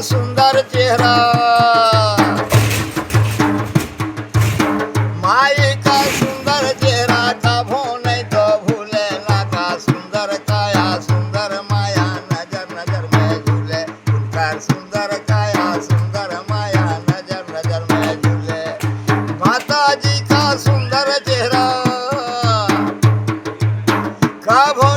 सुंदर चेहरा, माई का सुंदर चेहरा, कभो नहीं तो भूले ना का सुंदर काया, सुंदर माया नजर नजर में झूले, उनका सुंदर काया, सुंदर माया नजर नजर में झूले। माता जी का सुंदर चेहरा, कभो